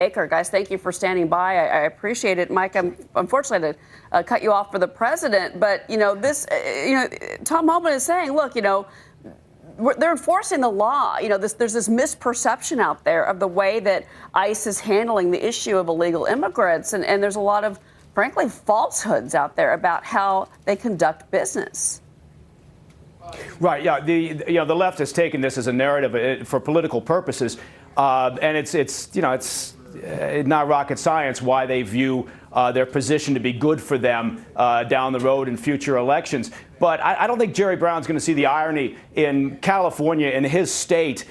Baker. Guys, thank you for standing by. I appreciate it. Mike, I'm unfortunately had to cut you off for the president, but, Tom Homan is saying, look, they're enforcing the law. There's this misperception out there of the way that ICE is handling the issue of illegal immigrants, and there's a lot of, frankly, falsehoods out there about how they conduct business. Right. Yeah. The left has taken this as a narrative for political purposes, and it's not rocket science why they view their position to be good for them down the road in future elections. But I don't think Jerry Brown's going to see the irony in California, in his state,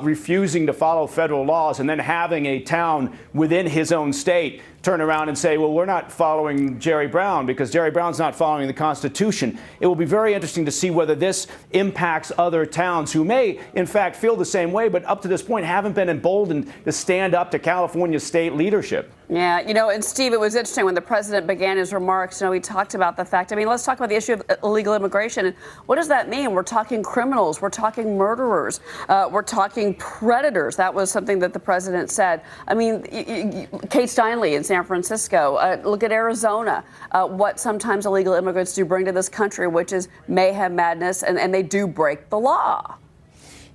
refusing to follow federal laws and then having a town within his own state turn around and say, well, we're not following Jerry Brown because Jerry Brown's not following the Constitution. It will be very interesting to see whether this impacts other towns who may, in fact, feel the same way, but up to this point haven't been emboldened to stand up to California state leadership. Yeah, and Steve, it was interesting when the president began his remarks, he talked about the fact, let's talk about the issue of illegal immigration. what does that mean? We're talking criminals, we're talking murderers, we're talking predators. That was something that the president said. Kate Steinle in San Francisco, look at Arizona, what sometimes illegal immigrants do bring to this country, which is mayhem, madness, and they do break the law.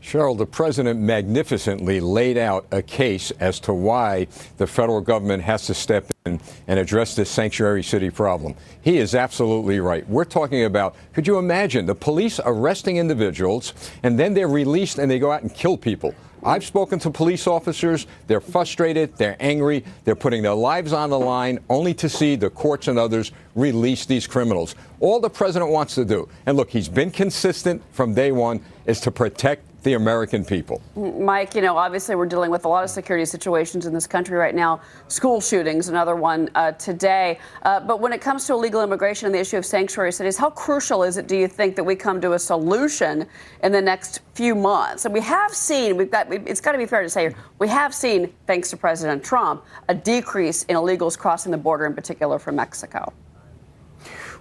Cheryl, the president magnificently laid out a case as to why the federal government has to step in and address this sanctuary city problem. He is absolutely right. We're talking about, could you imagine, the police arresting individuals and then they're released and they go out and kill people? I've spoken to police officers. They're frustrated. They're angry. They're putting their lives on the line only to see the courts and others release these criminals. All the president wants to do, and look, he's been consistent from day one, is to protect the American people. Mike, obviously we're dealing with a lot of security situations in this country right now. School shootings, another one today. But when it comes to illegal immigration and the issue of sanctuary cities, how crucial is it, do you think, that we come to a solution in the next few months? And we have seen, it's got to be fair to say, we have seen, thanks to President Trump, a decrease in illegals crossing the border, in particular from Mexico.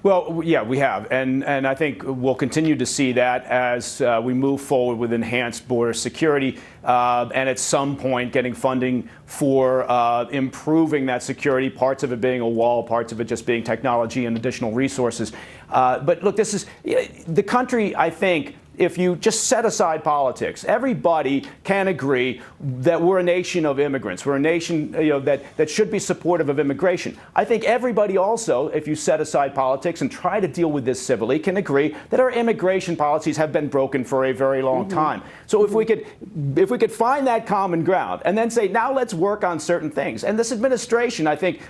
Well, yeah, we have. And I think we'll continue to see that as we move forward with enhanced border security and at some point getting funding for improving that security, parts of it being a wall, parts of it just being technology and additional resources. But look, this is the country, I think, if you just set aside politics, everybody can agree that we're a nation of immigrants. We're a nation that should be supportive of immigration. I think everybody also, if you set aside politics and try to deal with this civilly, can agree that our immigration policies have been broken for a very long time. So if we could find that common ground and then say, now let's work on certain things. And this administration, I think,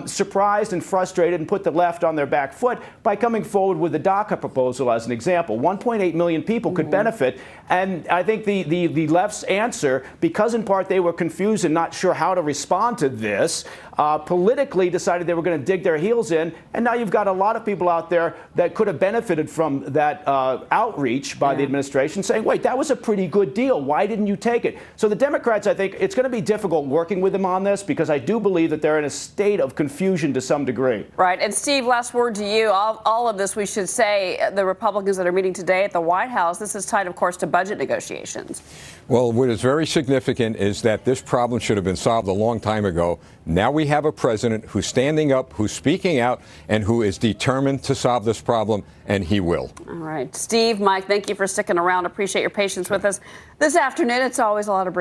surprised and frustrated and put the left on their back foot by coming forward with the DACA proposal as an example. 1.8 million people could benefit. And I think the left's answer, because in part they were confused and not sure how to respond to this, politically decided they were going to dig their heels in. And now you've got a lot of people out there that could have benefited from that outreach by the administration saying, wait, that was a pretty good deal. Why didn't you take it? So the Democrats, I think it's going to be difficult working with them on this because I do believe that they're in a state of confusion to some degree. Right. And Steve, last word to you. All of this, we should say, the Republicans that are meeting today at the White House, this is tied, of course, to budget negotiations. Well, what is very significant is that this problem should have been solved a long time ago. Now we have a president who's standing up, who's speaking out, and who is determined to solve this problem, and he will. All right. Steve, Mike, thank you for sticking around. Appreciate your patience with us this afternoon. It's always a lot of